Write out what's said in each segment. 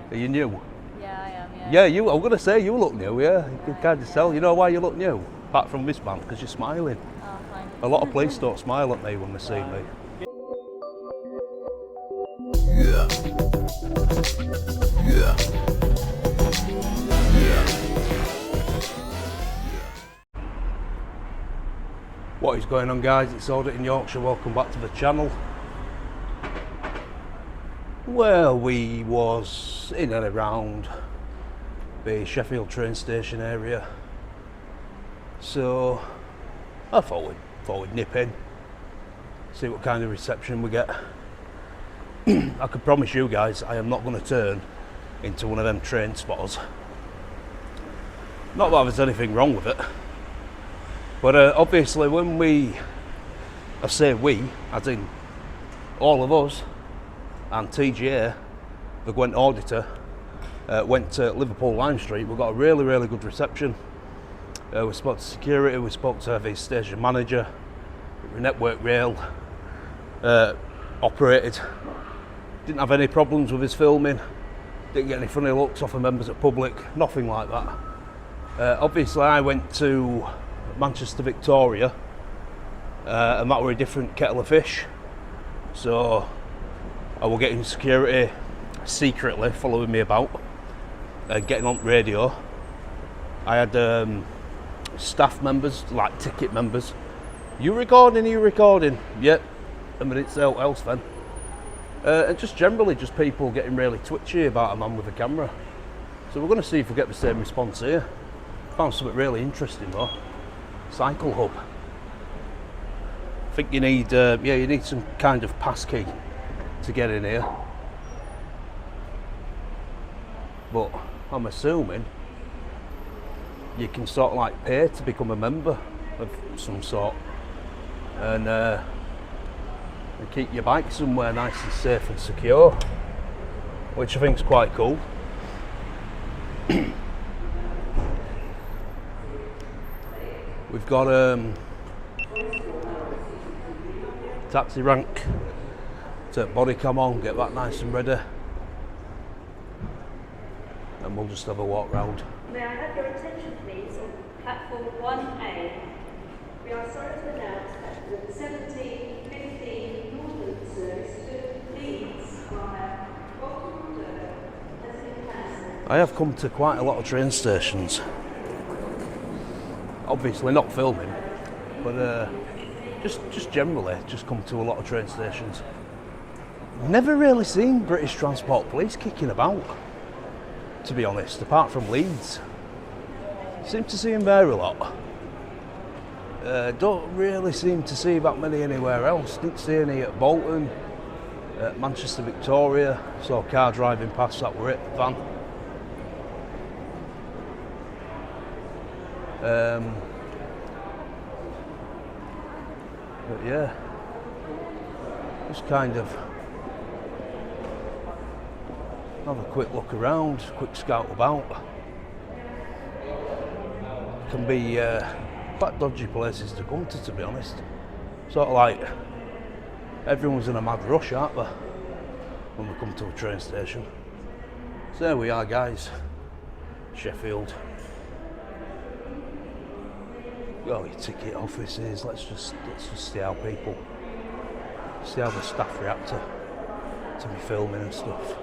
Are you new? Yeah, I am, yeah. Yeah, I'm going to say you look new, yeah. You can kind of tell. You know why you look new? Apart from this man, because you're smiling. Oh, fine. A lot of police don't smile at me when they see me. What is going on, guys? It's Audit in Yorkshire. Welcome back to the channel. Well, we was in and around the Sheffield train station area, so I thought we'd nip in, see what kind of reception we get. I can promise you guys, I am not going to turn into one of them train spotters. Not that there's anything wrong with it, but obviously when I say we, as in all of us, and TGA, the Gwent auditor, went to Liverpool Lime Street. We got a really good reception. We spoke to security, we spoke to the station manager, the network rail operated. Didn't have any problems with his filming, didn't get any funny looks off of members of public, nothing like that. Obviously I went to Manchester Victoria, and that were a different kettle of fish, so I was getting security secretly following me about, getting on radio. I had staff members, like ticket members. You recording? Yep. A minute's else then. And just generally, just people getting really twitchy about a man with a camera. So we're going to see if we get the same response here. Found something really interesting though. Cycle hub. I think you need, you need some kind of passkey to get in here, but I'm assuming you can sort of like pay to become a member of some sort, and keep your bike somewhere nice and safe and secure, which I think is quite cool. We've got taxi rank. Take body cam on, get that nice and ready, and we'll just have a walk round. May I have your attention please on platform 1A. We are sorry to announce that the 17:15 Northern service to Leeds via Bolton has been cancelled. I have come to quite a lot of train stations. Obviously not filming, but just generally, just come to a lot of train stations. Never really seen British Transport Police kicking about, to be honest, apart from Leeds. Seem to see them there a lot. Don't really seem to see that many anywhere else. Didn't see any at Bolton, at Manchester Victoria. Saw a car driving past, that were it, van. But yeah, just kind of have a quick look around, quick scout about. Can be quite dodgy places to come to be honest. Sort of like everyone's in a mad rush, aren't they, when we come to a train station. So there we are, guys. Sheffield. Got your ticket offices. Let's just see how the staff react to me filming and stuff.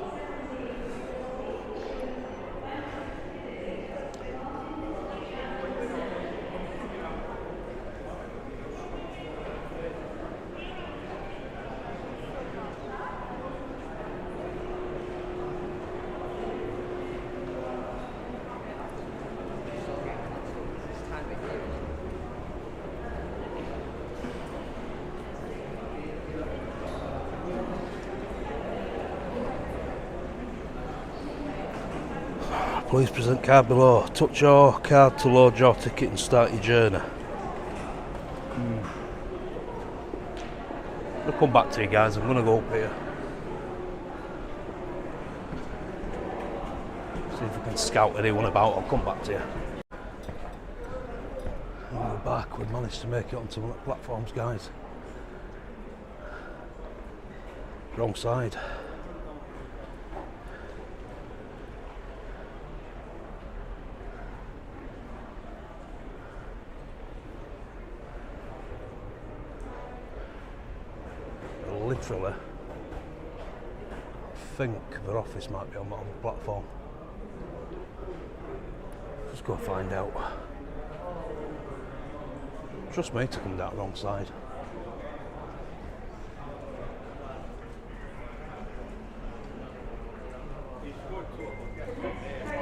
Please present card below. Touch your card to load your ticket and start your journey. I'll come back to you guys. I'm going to go up here. See if we can scout anyone about. I'll come back to you. And we're back. We've managed to make it onto one of the platforms, guys. Wrong side. naturally, I think their office might be on the platform. Let's go find out. Trust me to come down the wrong side.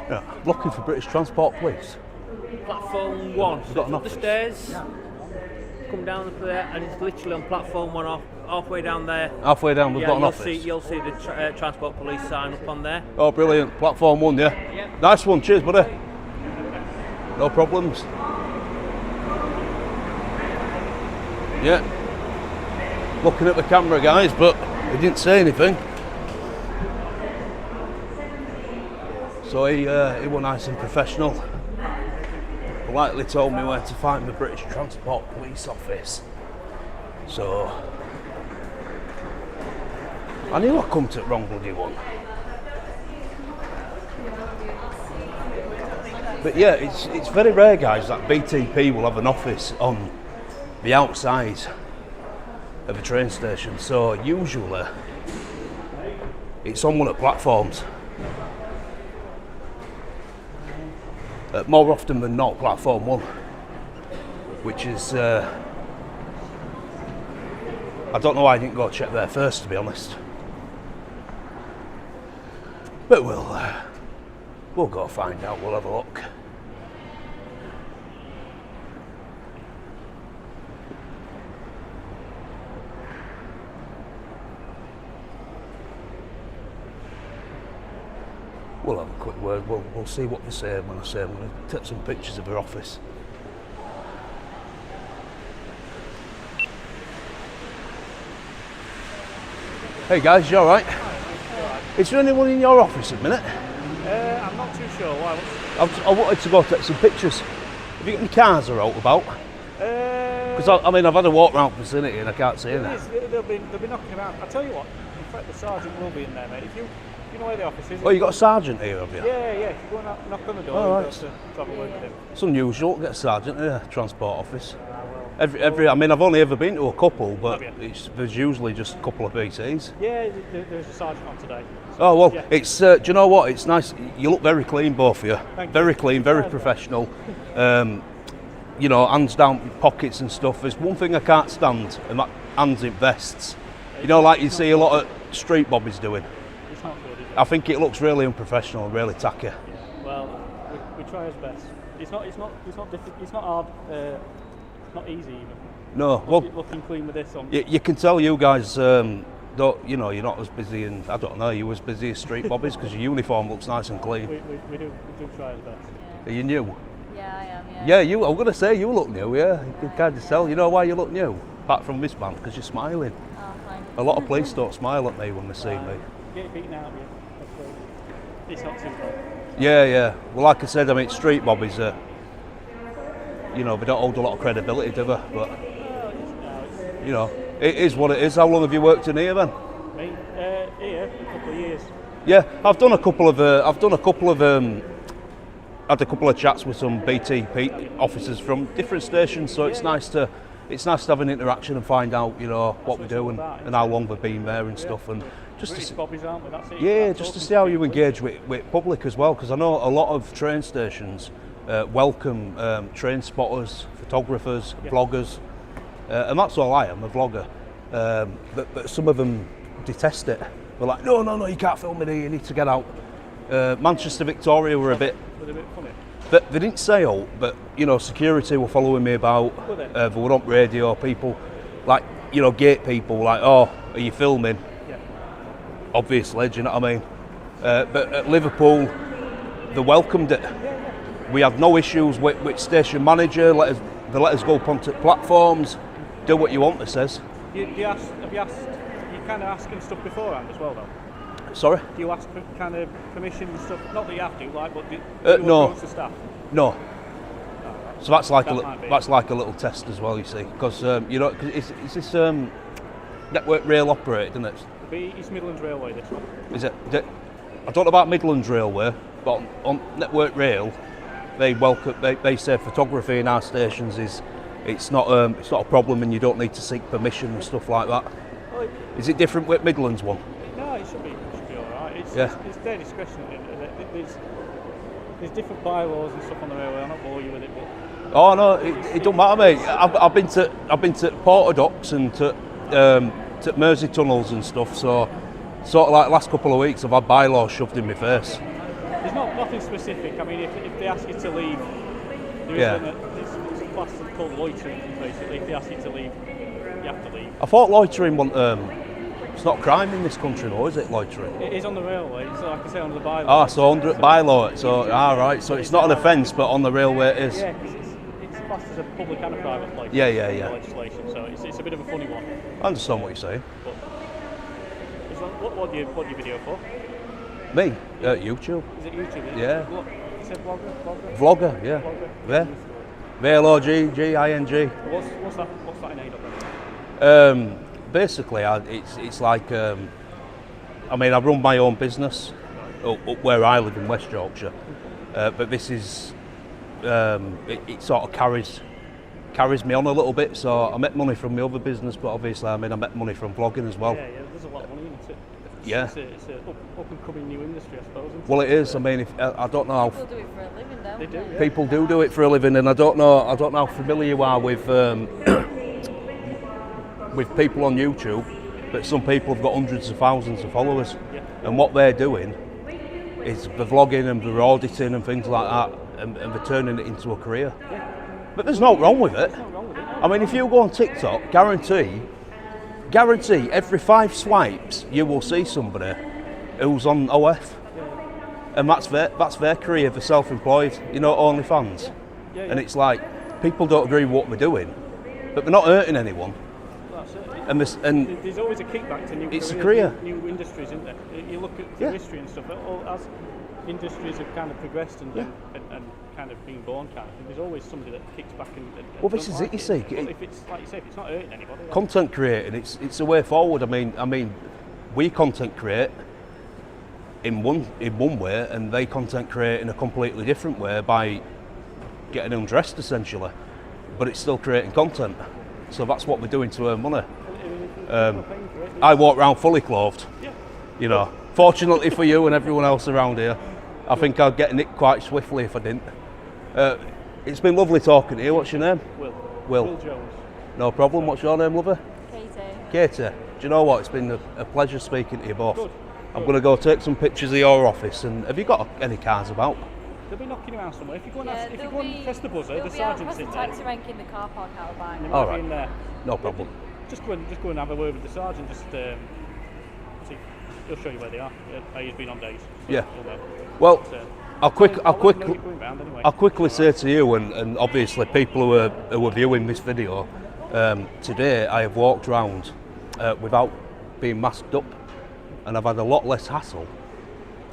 Yeah, looking for British Transport Police. Platform 1, Got an up the office. stairs, come down there, and it's literally on platform 1, halfway down there. Halfway down, we've got an office. You'll see the Transport Police sign up on there. Oh, brilliant. Platform 1, yeah? Yeah. Nice one. Cheers, buddy. No problems. Yeah. Looking at the camera, guys, but he didn't say anything. So he was nice and professional. Politely told me where to find the British Transport Police office. So I knew I'd come to the wrong bloody one. But yeah, it's very rare, guys, that BTP will have an office on the outside of a train station. So usually it's on one of the platforms. More often than not, platform 1, which is I don't know why I didn't go check there first, to be honest. But we'll go find out. We'll have a look. We'll have a quick word. We'll see what they say when I say I'm going to take some pictures of her office. Hey guys, you alright? Is there anyone in your office at the minute? I'm not too sure. Why? I wanted to go take some pictures. Have you got any cars are out about? Because I've had a walk around the vicinity and I can't see any. They'll be knocking around. I'll tell you what. In fact, the sergeant will be in there, mate. If you know where the office is. Oh, you got a sergeant here, have you? Yeah. If you go and knock on the door, Oh, you'll right. be able to have a word with him. It's unusual to get a sergeant in a transport office. Every I mean, I've only ever been to a couple, but Have you? there's usually just a couple of BTs. Yeah, there's a sergeant on today. Oh well, Yeah. it's do you know what? It's nice. You look very clean, both of you. Thank you. Very clean, very professional. You know, hands down pockets and stuff. There's one thing I can't stand, and that hands in vests. You know, like you see a lot of street bobbies doing. It's not good, is it? I think it looks really unprofessional and really tacky. Yeah. Well, we try our best. It's not difficult. It's not hard. Not easy even. No, well, Looking clean with this on. you can tell you guys. Don't, you know, you're not as busy, and I don't know, you as busy as street bobbies because your uniform looks nice and clean. We do try our best. Are you new? Yeah, I am, yeah. Yeah, you. I'm gonna say you look new. Yeah, you can kind of tell. You know why you look new? Apart from this man, because you're smiling. Oh, fine. A lot of police don't smile at me when they see me. Get beaten out of you. It's not too bad. Yeah. Well, like I said, I mean, street bobbies are, you know, they don't hold a lot of credibility, do they? But you know, it is what it is. How long have you worked in here then? Me? Here, a couple of years. Yeah, I've done a couple of had a couple of chats with some BTP officers from different stations. So it's nice to have an interaction and find out, you know, what we do and how long we've been there and stuff, and just to British see, bobbies, aren't we? That's it. yeah, That's just to awesome. see how you engage with public as well. Because I know a lot of train stations welcome train spotters, photographers, vloggers, and that's all I am, a vlogger. But some of them detest it. They're like, no, you can't film me, you need to get out. Manchester, Victoria were a bit. Was it a bit funny? They didn't say out, but you know, security were following me about. Were they? They were on radio. People, like, you know, gate people, like, oh, are you filming? Yeah. Obviously, do you know what I mean? But at Liverpool, they welcomed it. We had no issues with station manager. They let us go up onto platforms, do what you want. They says. Have you kind of asking stuff beforehand as well, though? Sorry? Do you ask for kind of permission and stuff? Not that you have to, like, but do you No. approach the staff? No. So that's like That a might be. that's like a little test as well. You see, because you know, cause is this network rail operated, isn't it? It'll be East Midlands Railway, this one. Is it? I don't know about Midlands Railway, but on Network Rail, they welcome. They say photography in our stations it's not a problem, and you don't need to seek permission and stuff like that. Well, Is it different with Midlands one? No, it should be all right. It's their discretion. There's different bylaws and stuff on the railway. I'll not bore you with it, but Oh no, it don't matter, mate. I've been to Porter Docks and to Mersey tunnels and stuff. So sort of like the last couple of weeks, I've had bylaws shoved in my face. there's nothing specific. I mean, if they ask you to leave, there is it's a class called loitering. Basically, if they ask you to leave, you have to leave. I thought loitering it's not a crime in this country, though, is it? Loitering. It is on the railway, so like I say, under the bylaw. Ah, so under bylaw. So right. So it's not an offence, but on the railway it is. Yeah, because it's classed as a public and a private place. Yeah. Legislation, so it's a bit of a funny one. I understand what you're saying. But what do you video for? Me? YouTube. Is it YouTube? Yeah. You said vlogger? Vlogger, yeah. Vlogger. VLOGGING. What's that in aid of? Basically, it's like I run my own business up where I live in West Yorkshire, but this is it sort of carries me on a little bit. So I make money from my other business, but obviously I make money from vlogging as well. Yeah, there's a lot of money in it. Yeah. It's an up and coming new industry, I suppose. Isn't Well, it is. I mean, I don't know how People do it for a living, don't They do, yeah. people do it for a living, and I don't know how familiar you are with with people on YouTube, but some people have got hundreds of thousands of followers, and what they're doing is they're vlogging and they're auditing and things like that, and they're turning it into a career. But there's no wrong with it. I mean, if you go on TikTok, guarantee every 5 swipes you will see somebody who's on OF, and that's their career. They're self-employed, OnlyFans, and it's like people don't agree with what we're doing, but they're not hurting anyone. And there's always a kickback to new it's careers, a career. new industries, isn't there? You look at the history and stuff. As industries have kind of progressed and kind of been born, kind of thing, there's always somebody that kicks back and Well, this is like it, you see. Well, if it's like you say, if it's not hurting anybody, then Content creating, it's a way forward. I mean, we content create in one way, and they content create in a completely different way by getting undressed essentially, but it's still creating content. So that's what we're doing to earn money. I walk around fully clothed, Fortunately for you and everyone else around here, I think I'd get nicked quite swiftly if I didn't. It's been lovely talking to you. What's your name? Will Jones. No problem. What's your name, lover? Katie. Do you know what? It's been a pleasure speaking to you both. Good. I'm going to go take some pictures of your office. And have you got any cars about? They'll be knocking around somewhere. If you go and press the buzzer, the sergeant's in there. Taxi rank in the car park out by. They All might right. be in there. No problem. Just go and have a word with the sergeant. Just see. He'll show you where they are. He's been on days. So Yeah. you'll know. Well, But, I'll let him know quickly you're going round anyway. I'll quickly say to you, and obviously people who are viewing this video, today I have walked around without being masked up, and I've had a lot less hassle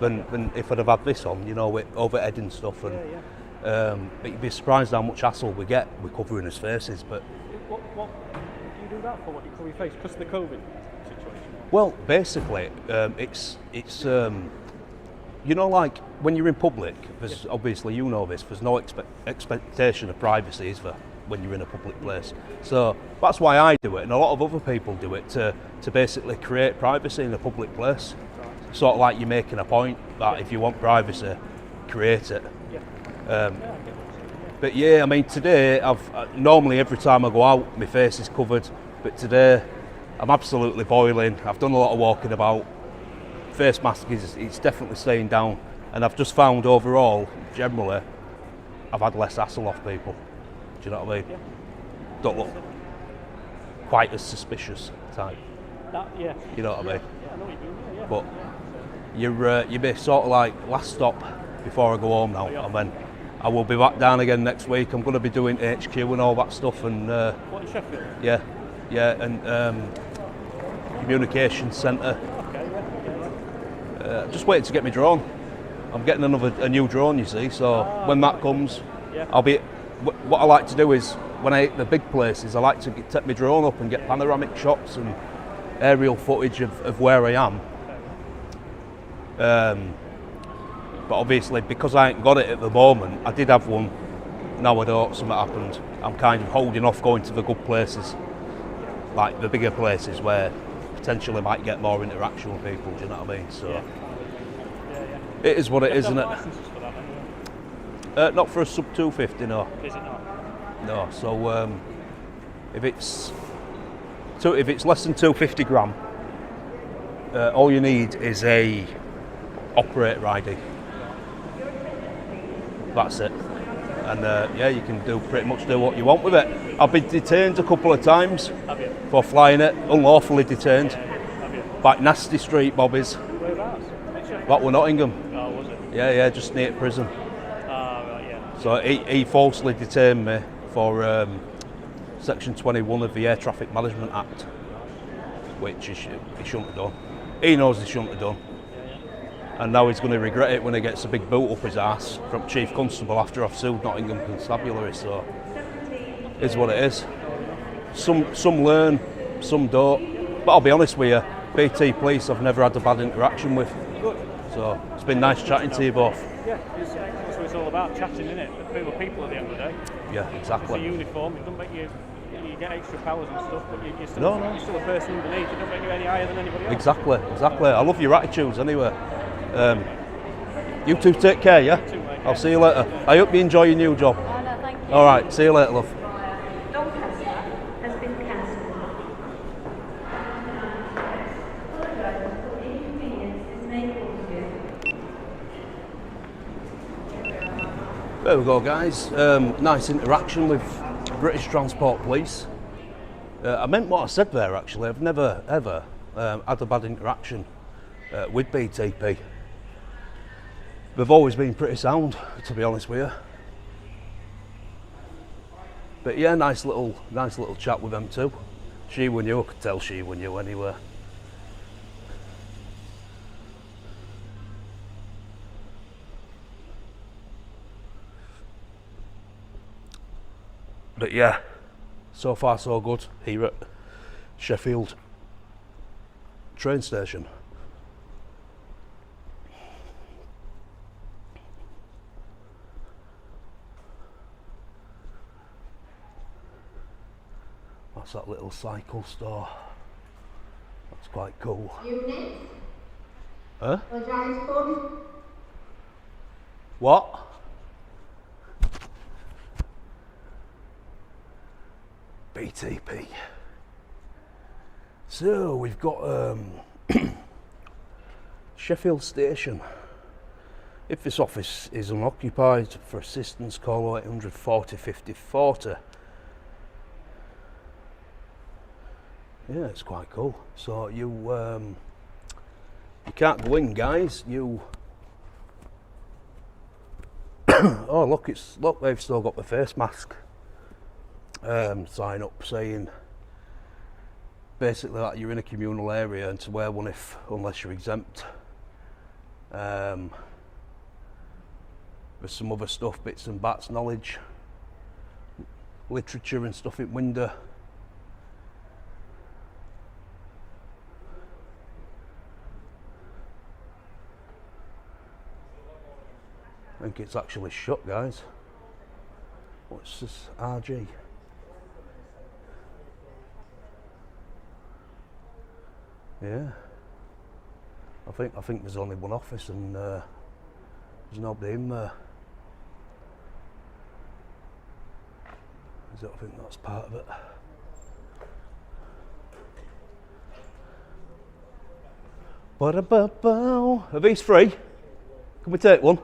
than if I'd have had this on, with overhead and stuff. And but you'd be surprised how much hassle we get with covering his faces. But What do you do that for? What do you cover your face? Because of the COVID situation? well, basically, it's like when you're in public, there's obviously there's no expectation of privacy, is there, when you're in a public place? So that's why I do it, and a lot of other people do it to basically create privacy in a public place. Sort of like you're making a point that if you want privacy, create it. But yeah, I mean, today normally every time I go out, my face is covered, but today I'm absolutely boiling. I've done a lot of walking about. Face mask it's definitely staying down, and I've just found overall, generally, I've had less hassle off people. Do you know what I mean? Yeah. Don't look quite as suspicious type. You know what I mean? Yeah, I know what you mean. Yeah. But you'll be sort of like last stop before I go home now, and then I will be back down again next week. I'm going to be doing HQ and all that stuff, and What, in Sheffield? yeah, and communications centre. Just waiting to get my drone. I'm getting a new drone, you see. So when that comes, I'll be. What I like to do is when I hit the big places, I like to take my drone up and get panoramic shots and aerial footage of where I am. But obviously, because I ain't got it at the moment, I did have one. Now I don't. Something happened. I'm kind of holding off going to the good places, like the bigger places where potentially might get more interaction with people. Do you know what I mean? So Yeah. it is what it is, Have isn't it? licenses for that, anyway. Not for a sub 250, no. Is it not? No. So if it's less than 250 gram, all you need is a operator ID. That's it. And yeah, you can pretty much do what you want with it. I've been detained a couple of times Have you? for flying it, unlawfully detained, Have you? by nasty street bobbies. Whereabouts? In Sheffield? That were Nottingham. Oh, was it? Yeah, just near prison. Ah, right, yeah. So he falsely detained me for Section 21 of the Air Traffic Management Act, which he shouldn't have done. He knows he shouldn't have done. And now he's going to regret it when he gets a big boot up his arse from Chief Constable after I've sued Nottingham Constabulary. So is what it is. Some learn, some don't. But I'll be honest with you, BT Police I've never had a bad interaction with. Good. So it's been nice chatting to you both. Yeah, that's what it's all about, chatting, isn't it? People at the end of the day. Yeah, It's a exactly. uniform, it doesn't make you get extra powers and stuff, but you're still, No. you're still a person underneath, it doesn't make you any higher than anybody else. Exactly. I love your attitudes anyway. You two take care, yeah? too, mate. I'll see you later. I hope you enjoy your new job. Oh, no, thank you. All right, see you later, love. Doncaster has been cancelled. Apologise for the inconvenience this may cause you. There we go, guys. Nice interaction with British Transport Police. I meant what I said there, actually. I've never, ever had a bad interaction with BTP. They've always been pretty sound, to be honest with you. But yeah, nice little chat with them too. She were new, I could tell she were new anyway. But yeah, so far so good here at Sheffield train station. That's that little cycle store. That's quite cool. Unit, Huh? apologise for. What? BTP. So we've got Sheffield Station. If this office is unoccupied, for assistance call 800 40 50 40. Yeah, it's quite cool. So you can't go in, guys. You oh look, they've still got the face mask sign up saying basically that you're in a communal area and to wear one unless you're exempt. There's some other stuff, bits and bats, knowledge, literature and stuff in window. I think it's actually shut, guys. What's this? RG. Yeah. I think there's only one office and there's nobody in there. I think that's part of it. Ba-da-ba-bow. Are these free? Can we take one?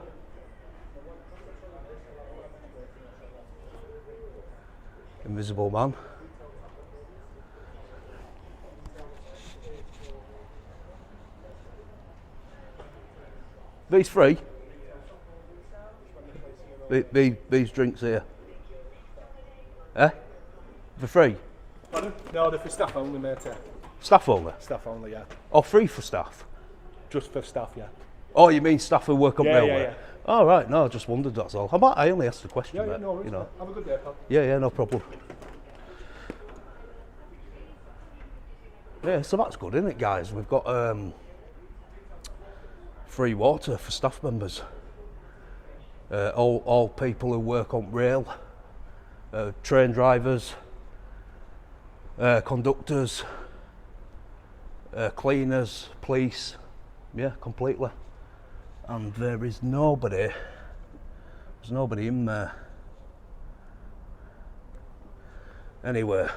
Invisible man. These free? These drinks here. Eh? For free? Pardon? No, they're for staff only, mate. Staff only? Staff only, yeah. Or free for staff? Just for staff, yeah. Oh, you mean staff who work on Yeah, railway? yeah, yeah. Oh, right, no, I just wondered, that's all. I only asked the question, Yeah, mate, no worries, you know. mate. Have a good day, pal. Yeah, no problem. Yeah, so that's good, isn't it, guys? We've got free water for staff members. All people who work on rail, train drivers, conductors, cleaners, police, yeah, completely. And there is nobody. There's nobody in there. Anyway,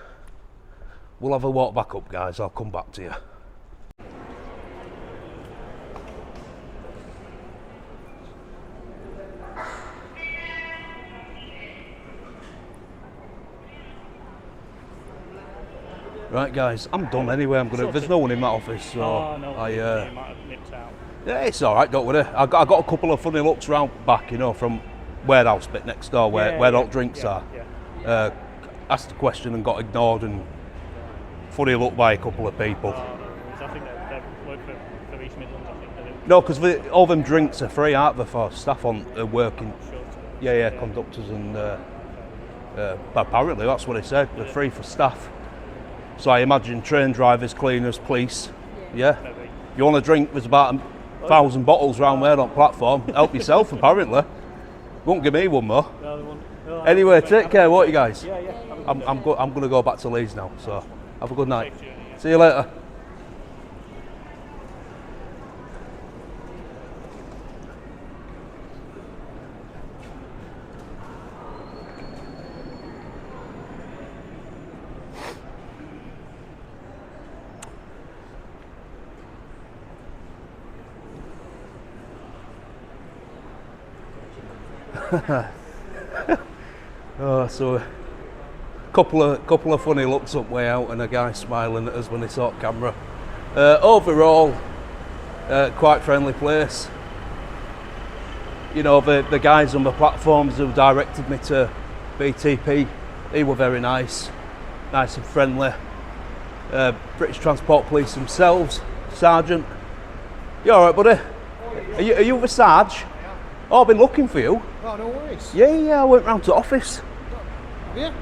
we'll have a walk back up, guys. I'll come back to you. Right, guys, I'm done anyway. There's no one in that office, so Oh, no. I. You might have nipped out. Yeah, it's all right. Don't worry. I got a couple of funny looks round back, you know, from warehouse bit next door where all drinks are. Yeah. Asked a question and got ignored, and funny look by a couple of people. I think they work for East Midlands, I think they do. No, because all them drinks are free, aren't they, for staff on working? Sure. Yeah, conductors and apparently that's what they said. They're free for staff. So I imagine train drivers, cleaners, police. Yeah. Maybe. You want a drink? There's about 1,000 bottles round there on platform. Help yourself, apparently. Won't give me one more. No, they won't. No, Anyway, take care, won't you guys? Yeah. I'm going to go back to Leeds now. So have a good night. Safe journey, yeah. See you later. So a couple of funny looks up way out and a guy smiling at us when he saw the camera. Overall, quite friendly place. You know, the guys on the platforms who directed me to BTP, they were very nice and friendly. British Transport Police themselves, Sergeant. You all right, buddy? Are you the Sarge? Oh, I've been looking for you. Oh, no worries. Yeah, I went round to the office. Yeah?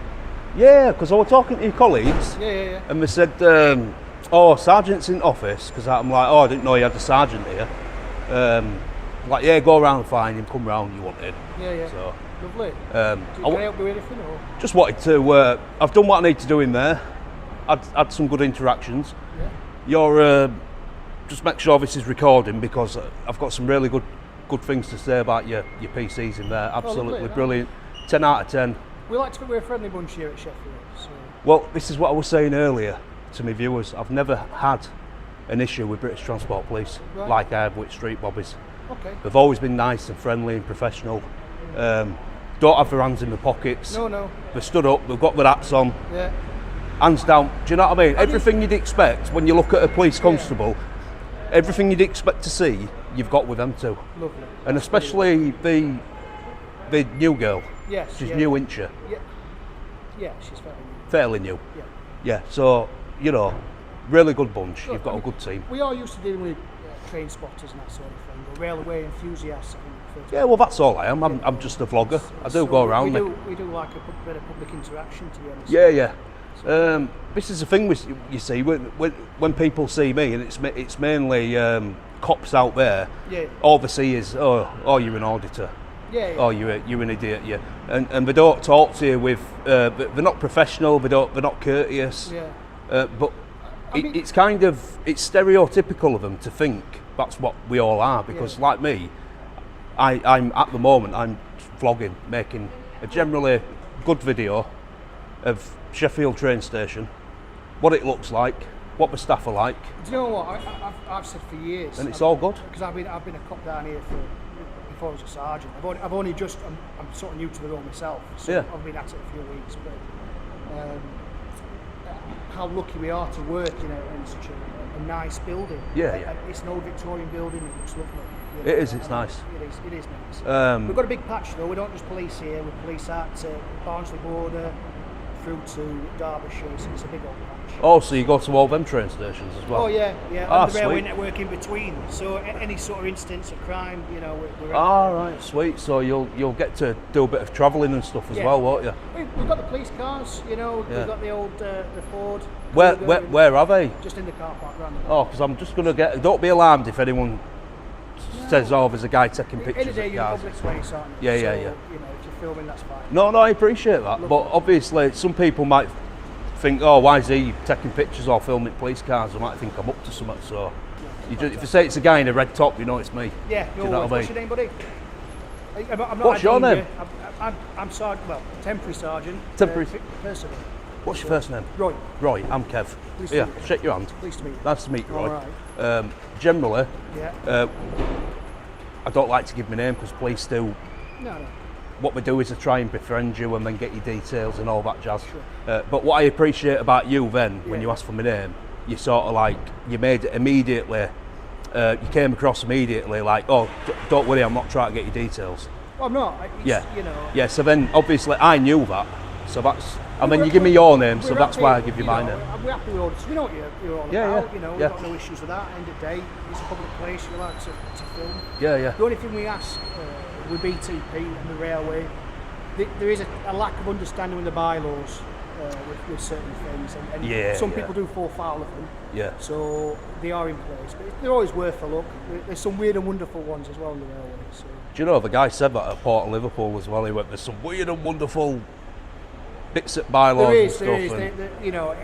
Yeah, because I was talking to your colleagues. Yeah. And they said, Sergeant's in office, because I'm like, I didn't know you had a sergeant here. Like, yeah, go around and find him, come round, you wanted. Yeah. So, Lovely. I Can I help you with anything, or? just wanted to, I've done what I need to do in there. Had some good interactions. Yeah. You're, just make sure this is recording, because I've got some really good things to say about your PCs in there. Absolutely lovely, brilliant. 10 out of 10. We like to think we're a friendly bunch here at Sheffield. So. Well, this is what I was saying earlier to my viewers. I've never had an issue with British Transport Police like I have with Street Bobbies. Okay. They've always been nice and friendly and professional. Don't have their hands in their pockets. No. They've stood up, they've got their hats on, Yeah. hands down. Do you know what I mean? Everything you'd expect when you look at a police constable, everything you'd expect to see, you've got with them too. Lovely. And especially the new girl. Yes. She's yeah. new, isn't she? Yeah, she's fairly new. Fairly new. Yeah. Yeah, so, you know, really good bunch. You've got a good team. We are used to dealing with train spotters and that sort of thing, or railway enthusiasts, I think. Yeah, well, that's all I am. I'm just a vlogger. I do go around. We do like a bit of public interaction, to be honest. Yeah. This is the thing you see when people see me, and it's mainly cops out there. Yeah. All they see is oh you're an auditor. Yeah. Oh you're an idiot. Yeah. And they don't talk to you with. They're not professional. They're not courteous. Yeah. But it's kind of it's stereotypical of them to think that's what we all are, because like me, I'm at the moment I'm vlogging, making a generally good video of Sheffield train station, what it looks like, what the staff are like. Do you know what I've said for years? And it's all good. Because I've been a cop down here before I was a sergeant. I've only just I'm sort of new to the role myself. So Yeah. I've been at it a few weeks, but how lucky we are to work in such a nice building. Yeah. It's an old Victorian building. It looks lovely. It is. It's nice. It is nice. We've got a big patch though. We don't just police here. We police at Barnsley border through to Derbyshire. So it's a big old patch. Oh, so you go to all them train stations as well? Oh yeah. Ah, And the railway sweet. network in between. So any sort of instance of crime, we're Ah, right, sweet. So you'll get to do a bit of travelling and stuff as well, won't you? We've got the police cars, we've got the old the Ford. Where are they? Just in the car park around the back. Oh, because I'm just going to get. Don't be alarmed if anyone says, "Oh, there's a guy taking Any pictures day of you're in cars." public space, aren't you? Yeah. So, if you're filming, that's fine. No, I appreciate that. But obviously, some people might think, oh, why is he taking pictures or filming police cars? I might think I'm up to something. So, if you say it's a guy in a red top, you know it's me. Yeah, Do you know what I what's mean? your name, buddy? I'm not What's your IDing name? you. I'm Sergeant, well, temporary sergeant. Temporary. Percival. What's your first name? Roy. Roy, I'm Kev. Pleased to Yeah, meet you. shake your hand. Pleased to meet you. Nice to meet you, Roy. All right. Generally, Yeah. I don't like to give my name because police do. No. What we do is to try and befriend you and then get your details and all that jazz. But what I appreciate about you then, when you asked for my name, you sort of like, you made it immediately, you came across immediately like, oh, don't worry, I'm not trying to get your details. Well, I'm not. Yeah. You know. Yeah, so then obviously I knew that. So that's, and then you give me your name, so We're that's happy, why I give you my know, name. We're happy with all this. We know what you're all Yeah, about. yeah, You know, yeah. we've got no issues with that. End of the day, it's a public place. You like to film. Yeah, yeah. The only thing we ask with BTP and the railway, there is a lack of understanding with the bylaws with certain things, and some people do fall foul of them. Yeah. So they are in place, but they're always worth a look. There's some weird and wonderful ones as well in the railway. So. Do you know, the guy said that at Port of Liverpool as well. He went, there's some weird and wonderful bits at bylaws There and is, stuff. there is. And You know,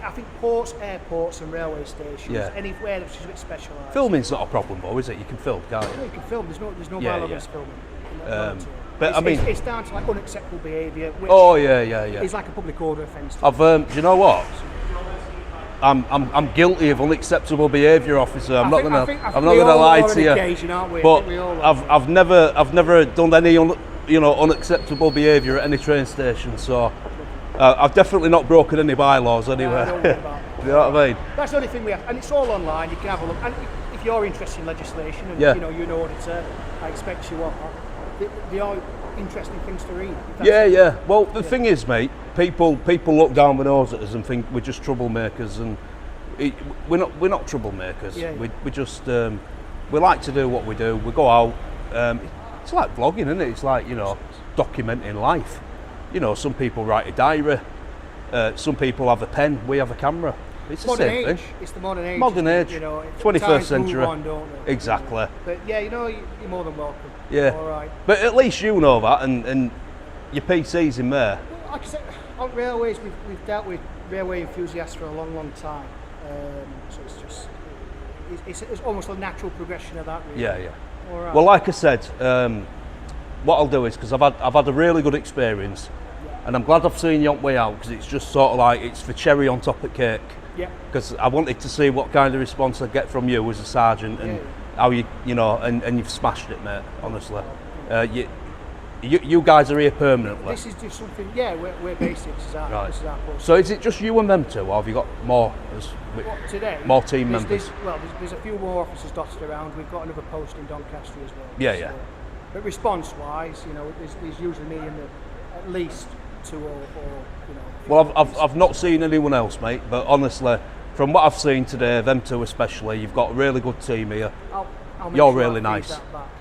I think ports, airports and railway stations, Yeah. anywhere that's just a bit specialised. filming's not a problem though, is it? You can film, can't Yeah, you? you can film, there's no Yeah, bylaw yeah. against filming. But I mean, it's down to like unacceptable behaviour, which oh yeah. is like a public order offence. I've, do you know what? I'm guilty of unacceptable behaviour, officer. I'm not gonna lie to you. But I've never done any unacceptable behaviour at any train station. So I've definitely not broken any bylaws anywhere. You know what I mean? That's the only thing we have, and it's all online. You can have a look. And if you're interested in legislation, and Yeah. you're an auditor, I expect you are. They are interesting things to read. Yeah. Well, the thing is, mate, people look down the nose at us and think we're just troublemakers, and we're not troublemakers. Yeah. We just we like to do what we do. We go out. It's like vlogging, isn't it? It's like documenting life. Some people write a diary. Some people have a pen. We have a camera. It's the Modern same age. thing. It's the modern age. Modern age. 21st times century. move on, don't they? Exactly. But yeah, you're more than welcome. Yeah. All right. But at least you know that, and your PC's in there. Like I said, on railways, we've dealt with railway enthusiasts for a long time. So it's almost a natural progression of that. Really. Yeah. All right. Well, like I said, what I'll do is, because I've had a really good experience, and I'm glad I've seen you on way out, because it's just sort of like it's the cherry on top of cake. Yeah. Because I wanted to see what kind of response I get from you as a sergeant, and how and you've smashed it, mate. Honestly, you guys are here permanently. This is just something. Yeah, we're basic. This is our post. So is it just you and them two, or have you got more? Today, more team members. There's a few more officers dotted around. We've got another post in Doncaster as well. Yeah. But response-wise, there's usually me and at least two or. Well, I've not seen anyone else, mate. But honestly, from what I've seen today, them two especially, you've got a really good team here. You're really nice.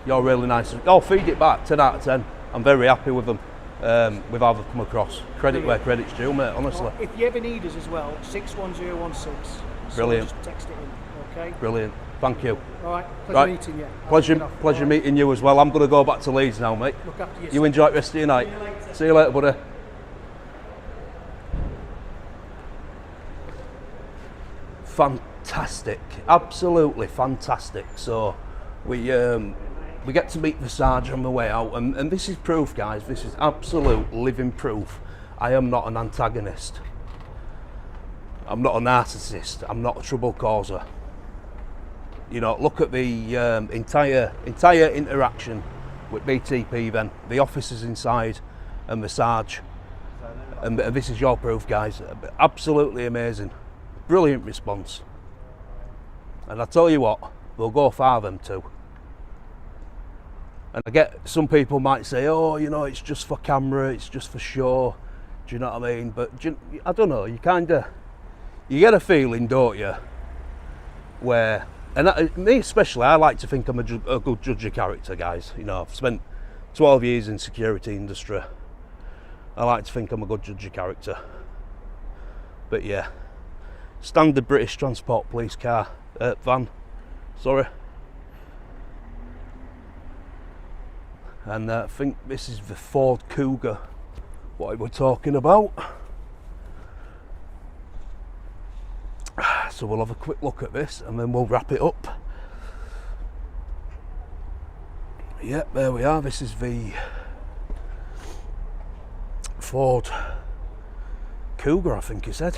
You're really nice. Oh, feed it back. 10 out of 10. I'm very happy with them. With how they've come across. Credit where credit's due, mate. Honestly. If you ever need us as well, 61016. Brilliant. Just text it in. Okay. Brilliant. Thank you. All right. Pleasure meeting you. Pleasure meeting you as well. I'm going to go back to Leeds now, mate. Look after yourself. You enjoy the rest of your night. See you later, buddy. Fantastic, absolutely fantastic. So we get to meet the sergeant on the way out, and this is proof, guys. This is absolute living proof. I am not an antagonist. I'm not a narcissist. I'm not a trouble causer. Look at the entire interaction with BTP. Then the officers inside and the sarge, and this is your proof, guys. Absolutely amazing. Brilliant response. And I tell you what, they'll go far, them two. And I get some people might say, oh, it's just for camera, it's just for show. Do you know what I mean? But I don't know, you get a feeling, don't you, where, and me especially, I like to think I'm a good judge of character, guys. I've spent 12 years in security industry. I like to think I'm a good judge of character. But yeah. Standard British Transport Police car, van, sorry. And I think this is the Ford Cougar, what we're talking about. so we'll have a quick look at this and then we'll wrap it up. Yep, there we are. This is the Ford Cougar, I think he said.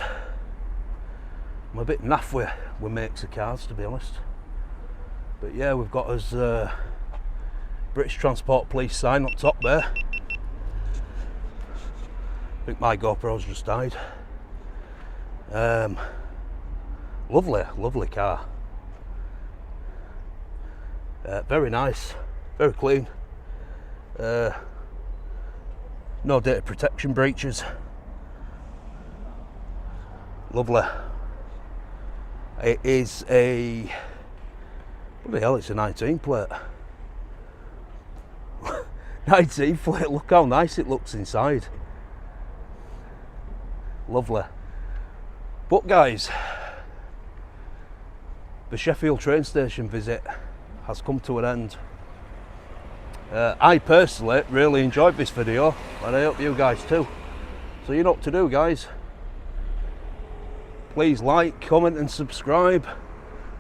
I'm a bit naff with makes of cars, to be honest. But yeah, we've got us British Transport Police sign up top there. I think my GoPro's just died. Lovely car. Very nice, very clean. No data protection breaches. Lovely. It is a, bloody hell, it's a 19 plate. 19 plate, look how nice it looks inside. Lovely. But guys, the Sheffield train station visit has come to an end. I personally really enjoyed this video, and I hope you guys too. So you know what to do, guys. Please like, comment and subscribe,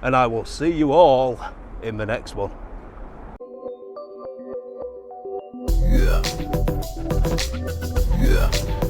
and I will see you all in the next one. Yeah.